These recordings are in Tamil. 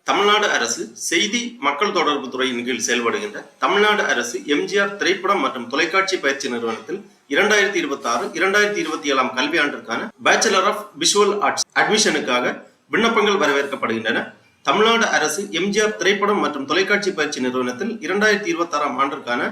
தமிழ்நாடு அரசு செய்தி மக்கள் தொடர்பு துறையின் கீழ் செயல்படுகின்ற தமிழ்நாடு அரசு எம்ஜிஆர் திரைப்படம் மற்றும் தொலைக்காட்சி பயிற்சி நிறுவனத்தில் 2026-2027 கல்வியாண்டிற்கான பேச்சுலர் ஆஃப் விஷுவல் ஆர்ட்ஸ் அட்மிஷனுக்காக விண்ணப்பங்கள் வரவேற்கப்படுகின்றன. தமிழ்நாடு அரசு எம்ஜிஆர் திரைப்படம் மற்றும் தொலைக்காட்சி பயிற்சி நிறுவனத்தில் 2026 ஆண்டிற்கான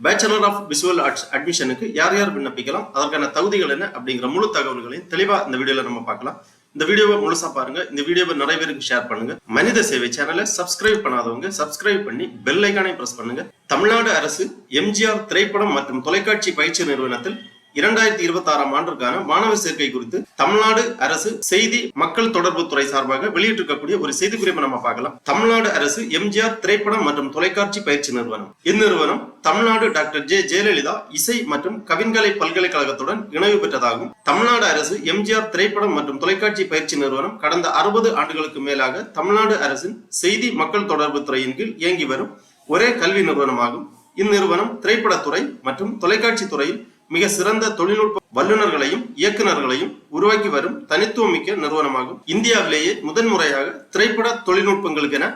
பேச்சுலர் ஆஃப் விஷுவல் ஆர்ட்ஸ் அட்மிஷனுக்கு யார் யார் விண்ணப்பிக்கலாம், அதற்கான தகுதிகள் என்ன அப்படிங்கிற முழு தகவல்களையும் தெளிவா இந்த வீடியோல நம்ம பார்க்கலாம். இந்த வீடியோவை முழுசா பாருங்க. இந்த வீடியோவை நிறைய பேருக்கு ஷேர் பண்ணுங்க. மனித சேவை சேனலை சப்ஸ்கிரைப் பண்ணாதவங்க சப்ஸ்கிரைப் பண்ணி பெல் ஐகானை பிரஸ் பண்ணுங்க. தமிழ்நாடு அரசு எம்ஜிஆர் திரைப்படம் மற்றும் தொலைக்காட்சி பயிற்சி நிறுவனத்தில் 2026 ஆண்டிற்கான மாணவர் சேர்க்கை குறித்து தமிழ்நாடு அரசு செய்தி மக்கள் தொடர்பு துறை சார்பாக வெளியிட்டிருக்கக்கூடிய ஒரு செய்திக்குறிப்பை நம்ம பார்க்கலாம். தமிழ்நாடு அரசு எம்ஜிஆர் திரைப்படம் மற்றும் தொலைக்காட்சி பயிற்சி நிறுவனம். இந்நிறுவனம் தமிழ்நாடு டாக்டர் ஜெயலலிதா இசை மற்றும் கவின்கலை பல்கலைக்கழகத்துடன் இணைவு பெற்றதாகும். தமிழ்நாடு அரசு எம்ஜிஆர் திரைப்படம் மற்றும் தொலைக்காட்சி பயிற்சி நிறுவனம் கடந்த 60 ஆண்டுகளுக்கு மேலாக தமிழ்நாடு அரசின் செய்தி மக்கள் தொடர்பு துறையின் கீழ் இயங்கி வரும் ஒரே கல்வி நிறுவனமாகும். இந்நிறுவனம் திரைப்படத்துறை மற்றும் தொலைக்காட்சி துறையில் மிக சிறந்த தொழில்நுட்ப வல்லுநர்களையும் இயக்குநர்களையும் உருவாக்கி வரும் தனித்துவமிக்க நிறுவனமாகும். இந்தியாவிலேயே முதன்முறையாக திரைப்பட தொழில்நுட்பங்களுக்கென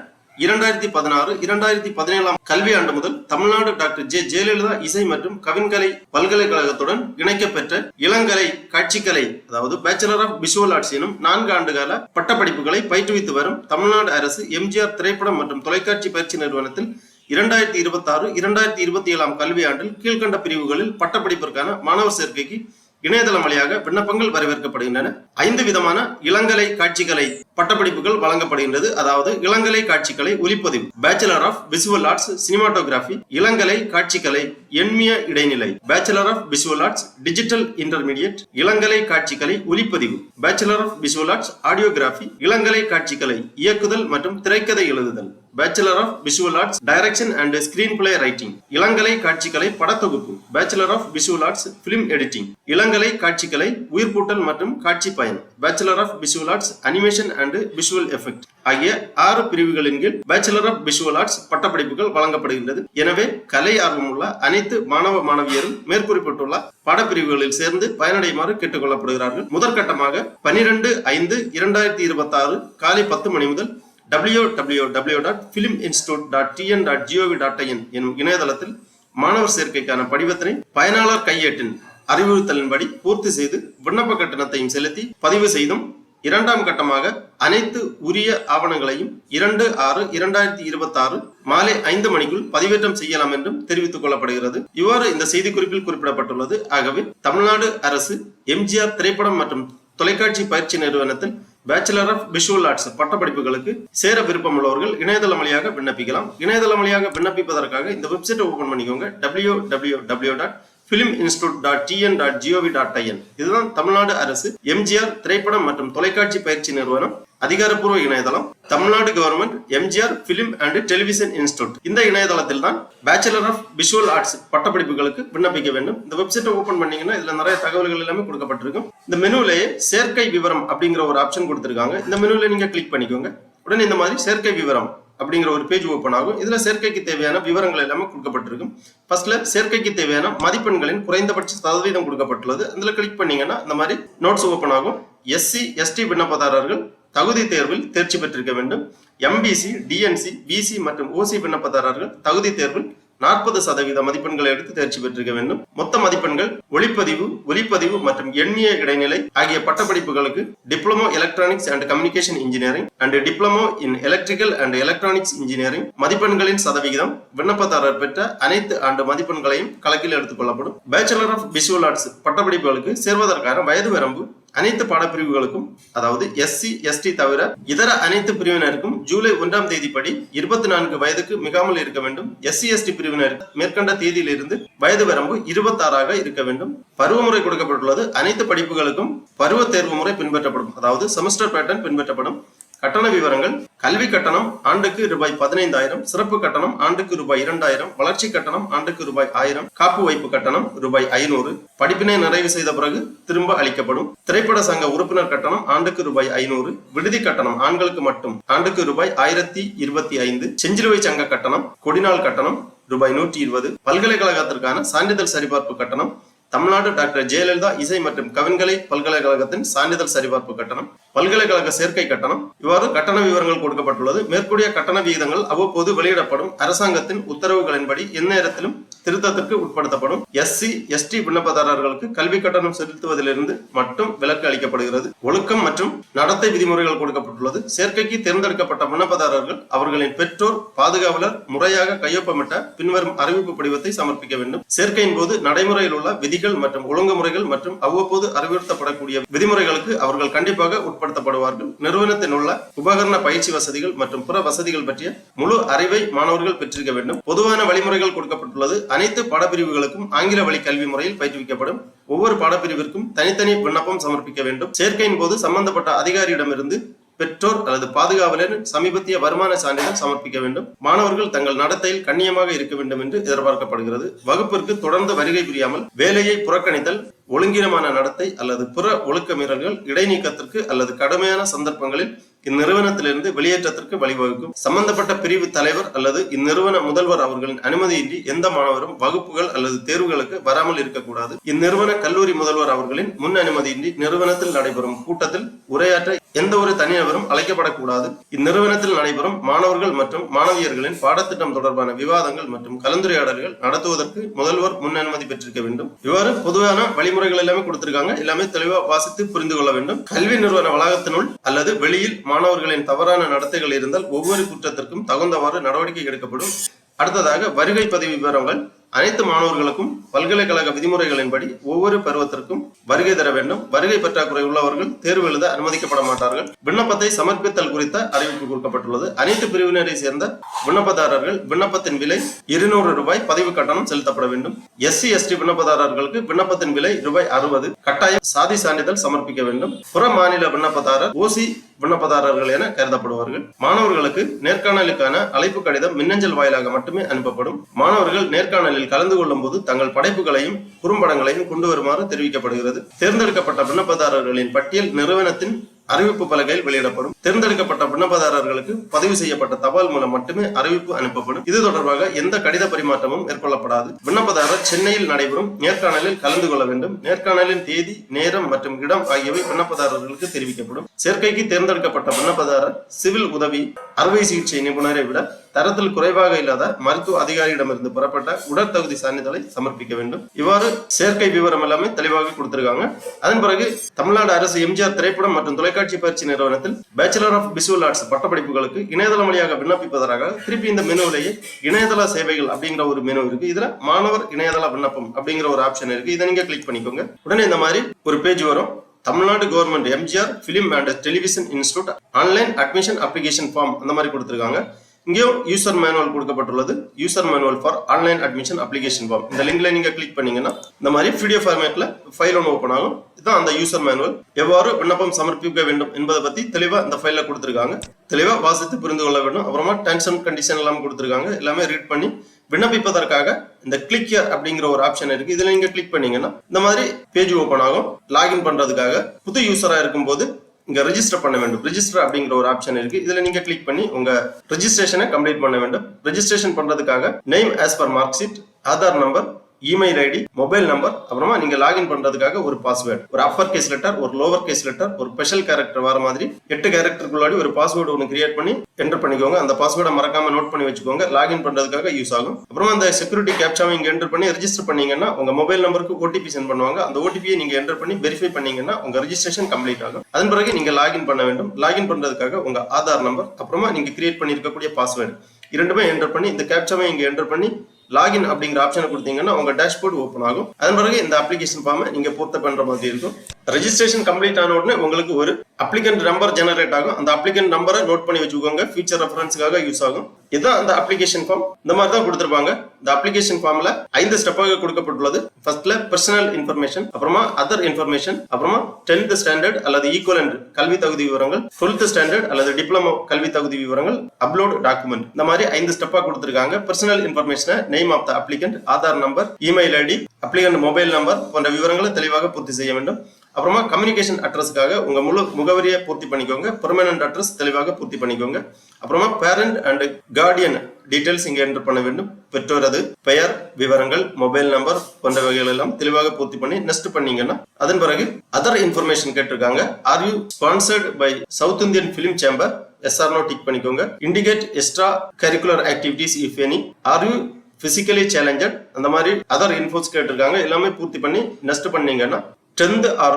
2016-2017 கல்வியாண்டு முதல் தமிழ்நாடு டாக்டர் ஜெயலலிதா இசை மற்றும் கவின்கலை பல்கலைக்கழகத்துடன் இணைக்கப்பெற்ற இளங்கலை காட்சிக்கலை அதாவது பேச்சுலர் ஆஃப் விஷுவல் ஆர்ட்ஸ் எனும் 4 ஆண்டுகால பட்டப்படிப்புகளை பயிற்றுவித்து வரும் தமிழ்நாடு அரசு எம்ஜிஆர் திரைப்படம் மற்றும் தொலைக்காட்சி பயிற்சி நிறுவனத்தில் 2026-2027 கல்வியாண்டில் கீழ்கண்ட பிரிவுகளில் பட்டப்படிப்பிற்கான மாணவர் சேர்க்கைக்கு இணையதளம் வழியாக விண்ணப்பங்கள் வரவேற்கப்படுகின்றன. 5 விதமான இளங்கலை காட்சிக்கலை பட்டப்படிப்புகள் வழங்கப்படுகின்றது. அதாவது இளங்கலை காட்சிக்கலை ஒலிப்பதிவு, bachelor of visual arts cinematography, இளங்கலை காட்சிக்கலை எண்மிய இடைநிலை, bachelor of visual arts digital intermediate, இளங்கலை காட்சிக்கலை ஒலிப்பதிவு, bachelor of visual arts audiography, இளங்கலை காட்சிக்கலை இயக்குதல் மற்றும் திரைக்கதை எழுதுதல், bachelor of visual arts direction and screen play writing, இளங்கலை காட்சிக்கலை படத்தொகுப்பு, bachelor of visual arts film editing, இளங்கலை காட்சிக்கலை உயிர்ப்பூட்டல் மற்றும் காட்சி பயன், bachelor of visual arts animation and visual effect ஆகிய 6 பிரிவுகளின் கீழ் பேச்சுலர் ஆஃப் விஷுவல் ஆர்ட்ஸ் பட்டப்படிப்புகள் வழங்கப்படுகின்றது. எனவே கலை ஆர்வமுள்ள அனைத்து மாணவ மாணவியரும் மேற்குறிப்பிட்டுள்ள பாடப்பிரிவுகளில் சேர்ந்து பயனடையுமாறு கேட்டுக் கொள்ளப்படுகிறார்கள். முதற்கட்டமாக 12/5/2026 காலை 10 மணி முதல் www.filminstitute.tn.gov.in எனும் இணையதளத்தில் மாணவர் சேர்க்கைக்கான படிவத்தினை பயனாளர் கையேட்டின் அறிவுறுத்தலின்படி பூர்த்தி செய்து விண்ணப்ப கட்டணத்தையும் செலுத்தி பதிவு செய்தும், 2ஆம் கட்டமாக அனைத்து உரிய ஆவணங்களையும் 2/6/2026 மாலை 5 மணிக்குள் பதிவேற்றம் செய்யலாம் என்றும் தெரிவித்துக் கொள்ளப்படுகிறது. இவ்வாறு இந்த செய்திக்குறிப்பில் குறிப்பிடப்பட்டுள்ளது. ஆகவே தமிழ்நாடு அரசு எம்ஜிஆர் திரைப்படம் மற்றும் தொலைக்காட்சி பயிற்சி நிறுவனத்தில் பேச்சுலர் ஆஃப் விஷுவல் ஆர்ட்ஸ் பட்டப்படிப்புகளுக்கு சேர விருப்பம் உள்ளவர்கள் இணையதளம் வழியாக விண்ணப்பிக்கலாம். இணையதளம் வழியாக விண்ணப்பிப்பதற்காக இந்த வெப்சைட்டை ஓபன் பண்ணிக்கோங்க. www.filminstitute.tn.gov.in. இதுதான் தமிழ்நாடு அரசு எம்ஜிஆர் திரைப்படம் மற்றும் தொலைக்காட்சி பயிற்சி நிறுவனம் அதிகாரப்பூர்வ இணையதளம். Tamil Nadu government MGR film and television institute இந்த இணையதளத்தில் தான் பேச்சுலர் ஆஃப் விஷுவல் ஆர்ட்ஸ் பட்டப்படிப்புகளுக்கு விண்ணப்பிக்க வேண்டும். இந்த வெப்சைட்டை ஓபன் பண்ணீங்கன்னா இதுல நிறைய தகவல்கள் எல்லாமே கொடுக்கப்பட்டிருக்கும். இந்த மெனுவிலேயே சேர்க்கை விவரம் அப்படிங்கிற ஒரு ஆப்ஷன் கொடுத்திருக்காங்க. இந்த மெனுவில நீங்க கிளிக் பண்ணிக்கோங்க. உடனே இந்த மாதிரி சேர்க்கை விவரம் அப்படிங்கிற ஒரு பேஜ் ஓபன் ஆகும். இதுல சேர்க்கைக்கு தேவையான விவரங்கள் எல்லாமே கொடுக்கப்பட்டிருக்கும். ஃபர்ஸ்ட்ல சேர்க்கைக்கு தேவையான மதிப்பெண்களின் குறைந்தபட்ச சதவீதம் கொடுக்கப்பட்டுள்ளது. அதுல கிளிக் பண்ணீங்கன்னா இந்த மாதிரி நோட்ஸ் ஓபன் ஆகும். எஸ்சி எஸ்டி விண்ணப்பதாரர்கள் தகுதி தேர்வில் தேர்ச்சி பெற்றிருக்க வேண்டும். எம்பிசி டிஎன்சி பிசி மற்றும் ஓசி விண்ணப்பதாரர்கள் தகுதி தேர்வில் 40% மதிப்பெண்களை எடுத்து தேர்ச்சி பெற்றிருக்க வேண்டும். மொத்த மதிப்பெண்கள் ஒலிப்பதிவு மற்றும் எண்ணிய இடைநிலை ஆகிய பட்டப்படிப்புகளுக்கு diploma electronics and communication engineering and diploma in electrical and electronics engineering மதிப்பெண்களின் சதவிகிதம் விண்ணப்பதாரர் பெற்ற அனைத்து ஆண்டு மதிப்பெண்களையும் கணக்கில் எடுத்துக் கொள்ளப்படும். பேச்சுலர் ஆஃப் விஷுவல் ஆர்ட்ஸ் பட்டப்படிப்புகளுக்கு சேர்வதற்கான வயது வரம்பு அனைத்து பாடப்பிரிவுகளுக்கும், அதாவது எஸ்சி எஸ்டி தவிர இதர அனைத்து பிரிவினருக்கும் ஜூலை 1ஆம் தேதி படி 24 வயதுக்கு மிகாமல் இருக்க வேண்டும். எஸ்சி எஸ்டி பிரிவினருக்கு மேற்கண்ட தேதியிலிருந்து வயது வரம்பு 26ஆக இருக்க வேண்டும். பருவமுறை கொடுக்கப்பட்டுள்ளது. அனைத்து படிப்புகளுக்கும் பருவ தேர்வு முறை பின்பற்றப்படும், அதாவது செமஸ்டர் பேட்டர்ன் பின்பற்றப்படும். கட்டண விவரங்கள்: கல்வி கட்டணம் ஆண்டுக்கு ரூபாய் 15,000, சிறப்பு கட்டணம் ஆண்டுக்கு ரூபாய் 2,000, வளர்ச்சி கட்டணம் ஆண்டுக்கு ரூபாய் 1,000, காப்பு வைப்பு கட்டணம் ரூபாய் 500, படிப்பினை நிறைவு செய்த பிறகு திரும்ப அளிக்கப்படும். திரைப்பட சங்க உறுப்பினர் கட்டணம் ஆண்டுக்கு ரூபாய் 500, விடுதி கட்டணம் ஆண்களுக்கு மட்டும் ஆண்டுக்கு ரூபாய் 1025, செஞ்சிலுவை சங்க கட்டணம், கொடிநாள் கட்டணம் ரூபாய் 120, பல்கலைக்கழகத்திற்கான சான்றிதழ் சரிபார்ப்பு கட்டணம் தமிழ்நாடு டாக்டர் ஜெயலலிதா இசை மற்றும் கவின்கலை பல்கலைக்கழகத்தின் சான்றிதழ் சரிபார்ப்பு கட்டணம், பல்கலைக்கழக சேர்க்கை கட்டணம், இவ்வாறு கட்டண விவரங்கள் கொடுக்கப்பட்டுள்ளது. மேற்கூடிய கட்டண விகிதங்கள் அவ்வப்போது வெளியிடப்படும். அரசாங்கத்தின் உத்தரவுகளின்படி எந்நேரத்திலும் திருத்தத்திற்கு உட்படுத்தப்படும். SC ST விண்ணப்பதாரர்களுக்கு கல்வி கட்டணம் செலுத்துவதிலிருந்து மட்டும் விலக்கு அளிக்கப்படுகிறது. ஒழுக்கம் மற்றும் நடத்தை விதிமுறைகள் கொடுக்கப்பட்டுள்ளது. சேர்க்கைக்கு தேர்ந்தெடுக்கப்பட்ட விண்ணப்பதாரர்கள் அவர்களின் பெற்றோர், பாதுகாவலர் முறையாக கையொப்பமிட்ட பின்வரும் அறிவிப்பு படிவத்தை சமர்ப்பிக்க வேண்டும். சேர்க்கையின் போது நடைமுறையில் உள்ள விதிகள் மற்றும் ஒழுங்குமுறைகள் மற்றும் அவ்வப்போது அறிவுறுத்தப்படக்கூடிய விதிமுறைகளுக்கு அவர்கள் கண்டிப்பாக உட்படுத்தப்படுவார்கள். நிறுவனத்தில் உள்ள உபகரண பயிற்சி வசதிகள் மற்றும் பிற வசதிகள் பற்றிய முழு அறிவை மாணவர்கள் பெற்றிருக்க வேண்டும். பொதுவான வழிமுறைகள் கொடுக்கப்பட்டுள்ளது. அனைத்து பாடப்பிரிவுகளுக்கும் ஆங்கில வழி கல்வி முறையில் பயிற்றுவிக்கப்படும். ஒவ்வொரு பாடப்பிரிவிற்கும் தனித்தனி விண்ணப்பம் சமர்ப்பிக்க வேண்டும். சேர்க்கையின் போது சம்பந்தப்பட்ட அதிகாரியிடமிருந்து பெற்றோர் அல்லது பாதுகாவலரின் சமீபத்திய வருமான சான்றிதழ் சமர்ப்பிக்க வேண்டும். மாணவர்கள் தங்கள் நடத்தையில் கண்ணியமாக இருக்க வேண்டும் என்று எதிர்பார்க்கப்படுகிறது. வகுப்பிற்கு தொடர்ந்து வருகை புரியாமல் வேலையை புறக்கணித்தல், ஒழுங்கீனமான நடத்தை அல்லது பிற ஒழுக்க மீறல்கள் இடைநீக்கத்திற்கு அல்லது கடுமையான சந்தர்ப்பங்களில் இந்நிறுவனத்திலிருந்து வெளியேற்றத்திற்கு வழிவகுக்கும். சம்பந்தப்பட்ட பிரிவு தலைவர் அல்லது இந்நிறுவன முதல்வர் அவர்களின் அனுமதியின்றி எந்த மாணவரும் வகுப்புகள் அல்லது தேர்வுகளுக்கு வராமல் இருக்கக்கூடாது. இந்நிறுவன கல்லூரி முதல்வர் அவர்களின் முன் அனுமதியின்றி நிறுவனத்தில் நடைபெறும் கூட்டத்தில் உரையாற்ற எந்த ஒரு தனிநபரும் அழைக்கப்படக்கூடாது. இந்நிறுவனத்தில் நடைபெறும் மாணவர்கள் மற்றும் மாணவியர்களின் பாடத்திட்டம் தொடர்பான விவாதங்கள் மற்றும் கலந்துரையாடல்கள் நடத்துவதற்கு முதல்வர் முன் அனுமதி பெற்றிருக்க வேண்டும். இவ்வாறு பொதுவான வழிமுறைகள் எல்லாமே கொடுத்திருக்காங்க. எல்லாமே தெளிவா வாசித்து புரிந்து கொள்ள வேண்டும். கல்வி நிறுவன வளாகத்தினுள் அல்லது வெளியில் மாணவர்களின் தவறான நடத்தைகள் இருந்தால் ஒவ்வொரு குற்றத்திற்கும் தகுந்தவாறு நடவடிக்கை எடுக்கப்படும். அடுத்ததாக வருகை பதிவு விவரங்கள். அனைத்து மாணவர்களுக்கும் பல்கலைக்கழக விதிமுறைகளின்படி ஒவ்வொரு பருவத்திற்கும் வருகை தர வேண்டும். வருகை பற்றாக்குறை உள்ளவர்கள் தேர்வு எழுத அனுமதிக்கப்பட மாட்டார்கள். விண்ணப்பத்தை சமர்ப்பித்தல் குறித்த அறிவிப்பு கொடுக்கப்பட்டுள்ளது. அனைத்து பிரிவினரை சேர்ந்த விண்ணப்பதாரர்கள் விண்ணப்பத்தின் விலை 200 ரூபாய் பதிவு கட்டணம் செலுத்தப்பட வேண்டும். SC ST விண்ணப்பதாரர்களுக்கு விண்ணப்பத்தின் விலை ரூபாய் 60. கட்டாயம் சாதி சான்றிதழ் சமர்ப்பிக்க வேண்டும். புற மாநில விண்ணப்பதாரர் OC விண்ணப்பதாரர்கள் என கருதப்படுவார்கள். மாணவர்களுக்கு நேர்காணலுக்கான அழைப்பு கடிதம் மின்னஞ்சல் வாயிலாக மட்டுமே அனுப்பப்படும். மாணவர்கள் நேர்காணலில் கலந்து கொள்ளும் போது தங்கள் படைப்புகளையும் குறும்படங்களையும் கொண்டு வருமாறு தெரிவிக்கப்படுகிறது. தேர்ந்தெடுக்கப்பட்ட விண்ணப்பதாரர்களின் பட்டியல் நிறுவனத்தின் அறிவிப்பு பலகையில் வெளியிடப்படும். தேர்ந்தெடுக்கப்பட்ட விண்ணப்பதாரர்களுக்கு பதிவு செய்யப்பட்ட தபால் மூலம் மட்டுமே அறிவிப்பு அனுப்பப்படும். இது தொடர்பாக எந்த கடித பரிமாற்றமும் மேற்கொள்ளப்படாது. விண்ணப்பதாரர் சென்னையில் நடைபெறும் நேர்காணலில் கலந்து கொள்ள வேண்டும். நேர்காணலின் தேதி, நேரம் மற்றும் இடம் ஆகியவை விண்ணப்பதாரர்களுக்கு தெரிவிக்கப்படும். சேர்க்கைக்கு தேர்ந்தெடுக்கப்பட்ட விண்ணப்பதாரர் சிவில் உதவி அறுவை சிகிச்சை நிபுணரை விட தரத்தில் குறைவாக இல்லாத மருத்துவ அதிகாரியிடமிருந்து பெறப்பட்ட உடற்தகுதி சான்றிதழை சமர்ப்பிக்க வேண்டும். இவ்வாறு சேர்க்கை விவரம் எல்லாமே தெளிவாக கொடுத்திருக்காங்க. அதன் பிறகு தமிழ்நாடு அரசு MGR திரைப்படம் மற்றும் தொலைக்காட்சி பயிற்சி நிறுவனத்தில் பேச்சுலர் ஆஃப் விஷுவல் ஆர்ட்ஸ் பட்டப்படிப்புகளுக்கு இணையதளம் வழியாக விண்ணப்பிப்பதற்காக திருப்பி இந்த மெனுவிலேயே இணையதள சேவைகள் அப்படிங்கிற ஒரு மெனு இருக்கு. இதுல மாணவர் இணையதள விண்ணப்பம் அப்படிங்கிற ஒரு ஆப்ஷன் இருக்கு. இதை நீங்க கிளிக் பண்ணிக்கோங்க. உடனே இந்த மாதிரி ஒரு பேஜ் வரும். Tamil Nadu government MGR film and television institute online admission application form அந்த மாதிரி கொடுத்திருக்காங்க. இங்கேயும் யூசர் மேனுவல் கொடுக்கப்பட்டுள்ளது. User manual for online admission application form. இந்த லிங்க்ல நீங்க கிளிக் பண்ணீங்கன்னா இந்த மாதிரி PDF ஃபார்மேட்ல ஃபைல் ஒன்று ஓப்பன் ஆகும். இதுதான் அந்த யூசர் மேனுவல். எவ்வாறு விண்ணப்பம் சமர்ப்பிக்க வேண்டும் என்பதை பத்தி தெளிவா இந்த ஃபைல்ல கொடுத்திருக்காங்க. தெளிவா வாசித்து புரிந்து கொள்ள வேண்டும். அப்புறமா டர்ம்ஸ் அண்ட் கண்டிஷன் எல்லாம் கொடுத்திருக்காங்க. எல்லாமே ரீட் பண்ணி விண்ணப்பிப்பதற்காக இந்த கிளிக் ஹியர் அப்படிங்கிற ஒரு ஆப்ஷன் இருக்கு. இதுல நீங்க கிளிக் பண்ணீங்கன்னா இந்த மாதிரி பேஜ் ஓப்பன் ஆகும். லாகின் பண்றதுக்காக புது யூசரா இருக்கும்போது இங்க ரெஜிஸ்டர் பண்ண வேண்டும். ரெஜிஸ்டர் அப்படிங்கிற ஒரு ஆப்ஷன் இருக்கு. இதுல நீங்க கிளிக் பண்ணி உங்க ரெஜிஸ்ட்ரேஷனை கம்ப்ளீட் பண்ண வேண்டும். ரெஜிஸ்ட்ரேஷன் பண்றதுக்காக name as per mark sheet, Aadhaar number, email ID, mobile number, அப்புறமா நீங்க லாகின் பண்றதுக்காக ஒரு பாஸ்வேர்டு, ஒரு அப்பர் கேஸ் லெட்டர், ஒரு லோவர் கேஸ் லெட்டர், ஒரு ஸ்பெஷல் கேரக்டர் வர மாதிரி 8 கேரக்டருக்குள்ளாடி ஒரு பாஸ்வேர்டு ஒன்று கிரியேட் பண்ணி என்டர் பண்ணிக்கோங்க. அந்த பாஸ்வேர்டை மறக்காம நோட் பண்ணி வச்சுக்கோங்க. லாகின் பண்றதுக்காக யூஸ் ஆகும். அப்புறமா அந்த செக்யூரிட்டி கேப்சாவை இங்க என்டர் பண்ணி ரெஜிஸ்டர் பண்ணீங்கன்னா உங்க மொபைல் நம்பருக்கு OTP சென்ட் பண்ணுவாங்க. அந்த OTP நீங்க என்டர் பண்ணி வெரிஃபை பண்ணீங்கன்னா உங்க ரெஜிஸ்ட்ரேஷன் கம்ப்ளீட் ஆகும். அதன் பிறகு நீங்க லாகின் பண்ண வேண்டும். லாகின் பண்றதுக்காக உங்க ஆதார் நம்பர், அப்புறமா நீங்க கிரியேட் பண்ணி இருக்கக்கூடிய பாஸ்வேர்டு இரண்டுமே என்டர் பண்ணி இந்த கேப்சாவை இங்க என்டர் பண்ணி லாகின் அப்படிங்கிற ஆப்ஷனை கொடுத்தீங்கன்னா உங்க டேஷ்போர்டு ஓப்பன் ஆகும். அதன் பிறகு இந்த அப்ளிகேஷன் ஃபார்மை நீங்க பூர்த்தி பண்ற மாதிரி இருக்கும். ரெஜிஸ்ட்ரேஷன் கம்ப்ளீட் ஆன உடனே உங்களுக்கு ஒரு அப்ளிகன்ட் நம்பர் ஜெனரேட் ஆகும். அந்த அப்ளிகன்ட் நம்பரை நோட் பண்ணி வச்சுக்கோங்க. ஃபியூச்சர் ரெஃபரன்ஸ்க்காக யூஸ் ஆகும். இதுதான் அந்த அப்ளிகேஷன் ஃபார்ம். இந்த மாதிரி தான் கொடுத்திருப்பாங்க. இந்த அப்ளிகேஷன் ஃபார்ம்ல 5 ஸ்டெப்பாக கொடுக்கப்பட்டுள்ளது. ஃபர்ஸ்ட்ல பர்சனல் இன்ஃபர்மேஷன், அப்புறமா அதர் இன்ஃபர்மேஷன், அப்புறமா 10th ஸ்டாண்டர்ட் அல்லது ஈக்குவலன்ட் கல்வி தகுதி விவரங்கள், 12th ஸ்டாண்டர்ட் அல்லது டிப்ளமோ கல்வி தகுதி விவரங்கள், அப்லோட் டாக்குமெண்ட். இந்த மாதிரி 5 ஸ்டெப்பா கொடுத்திருக்காங்க. பர்சனல் இன்ஃபர்மேஷனை name of the applicant, Aadhaar number, email ID, applicant mobile number போன்ற விவரங்களை தெளிவாக பூர்த்தி செய்ய வேண்டும். அப்புறமா கம்யூனிகேஷன் அட்ரஸ்க்காக உங்க முழு முகவரியை பூர்த்தி பண்ணிக்கோங்க. பெர்மனன்ட் அட்ரஸ் தெளிவாக பூர்த்தி பண்ணிக்கோங்க. அப்புறமா பேரண்ட் அண்ட் கார்டியன் டீடைல்ஸ் இங்க என்டர் பண்ண வேண்டும். பெற்றோரது பெயர் விவரங்கள், மொபைல் நம்பர் போன்ற வகைகள் எல்லாம் தெளிவாக பூர்த்தி பண்ணி நெக்ஸ்ட் பண்ணீங்கன்னா அதன் பிறகு அதர் இன்ஃபர்மேஷன் கேட்டிருக்காங்க. Are you sponsored by South Indian film chamber? Yes or no tick பண்ணிக்கோங்க. Indicate extra curricular activities if any. Are you physically challenged? அந்த மாதிரி அதர் இன்ஃபோஸ் கேட்டிருக்காங்க. எல்லாமே பூர்த்தி பண்ணி நெக்ஸ்ட் பண்ணீங்கன்னா 10th R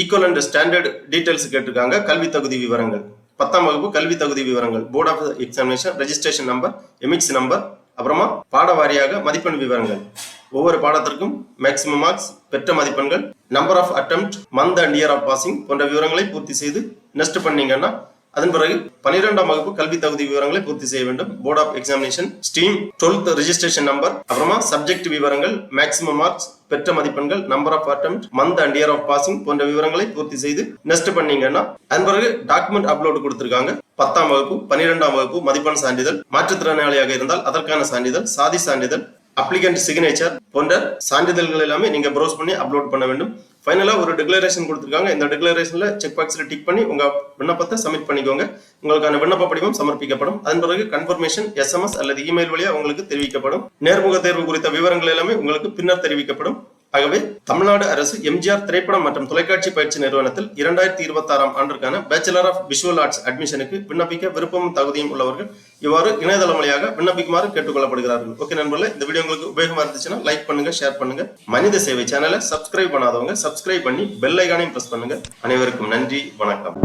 equivalent standard details கேட்டிருக்காங்க. கல்வி தகுதி விவரங்கள், 10ஆம் வகுப்பு கல்வி தகுதி விவரங்கள், board of examination, registration number, EMIS number, அப்புறமா பாட வாரியாக மதிப்பெண் விவரங்கள், ஒவ்வொரு பாடத்திற்கும் மேக்ஸிமம் மார்க்ஸ், பெற்ற மதிப்பெண்கள், number of attempt, month and year of passing போன்ற விவரங்களை பூர்த்தி செய்து நெக்ஸ்ட் பண்ணீங்கன்னா அதன் பிறகு 12ஆம் வகுப்பு கல்வி தகுதி விவரங்களை பூர்த்தி செய்ய வேண்டும். Board of examination, stream, 12th registration number, அப்புறமா சப்ஜெக்ட் விவரங்கள், மேக்ஸிமம் மார்க்ஸ், பெற்ற மதிப்பெண்கள், number of attempt, month and year of passing போன்ற விவரங்களை பூர்த்தி செய்து நெக்ஸ்ட் பண்ணீங்கன்னா அதன் பிறகு டாக்குமெண்ட் அப்லோட் கொடுத்திருக்காங்க. 10ஆம் வகுப்பு 12ஆம் வகுப்பு மதிப்பெண் சான்றிதழ், மாற்றுத்திறனாளியாக இருந்தால் அதற்கான சான்றிதழ், சாதி சான்றிதழ், அப்ளிகன்ட் சிக்னேச்சர் போன்ற சான்றிதழ்கள் எல்லாமே நீங்க ப்ரௌஸ் பண்ணி அப்லோட் பண்ண வேண்டும். ஃபைனலா ஒரு டிக்ளரேஷன் கொடுத்திருக்காங்க. இந்த டிக்ளரேஷன்ல செக் பாக்ஸ்ல டிக் பண்ணி உங்க விண்ணப்பத்தை சப்மிட் பண்ணிக்கோங்க. உங்களுக்கான விண்ணப்ப படிவம் சமர்ப்பிக்கப்படும். அதன் பிறகு கன்ஃபர்மேஷன் SMS அல்லது இமெயில் வழியா உங்களுக்கு தெரிவிக்கப்படும். நேர்முக தேர்வு குறித்த விவரங்கள் எல்லாமே உங்களுக்கு பின்னர் தெரிவிக்கப்படும். ஆகவே தமிழ்நாடு அரசு எம்ஜிஆர் திரைப்படம் மற்றும் தொலைக்காட்சி பயிற்சி நிறுவனத்தில் 2026ஆம் ஆண்டிற்கான பேச்சுலர் ஆஃப் விஷுவல் ஆர்ட்ஸ் அட்மிஷனுக்கு விண்ணப்பிக்க விருப்பமும் தகுதியும் உள்ளவர்கள் இவ்வாறு இணையதளம் வழியாக விண்ணப்பிக்குமாறு கேட்டுக்கொள்ளப்படுகிறார்கள். ஓகே நண்பர்களே, இந்த வீடியோ உங்களுக்கு உபயோகமா இருந்துச்சுன்னா லைக் பண்ணுங்க, ஷேர் பண்ணுங்க. மனித சேவை சேனலை சப்ஸ்கிரைப் பண்ணாதவங்க சப்ஸ்கிரைப் பண்ணி பெல் ஐகானையும் பிரஸ் பண்ணுங்க. அனைவருக்கும் நன்றி, வணக்கம்.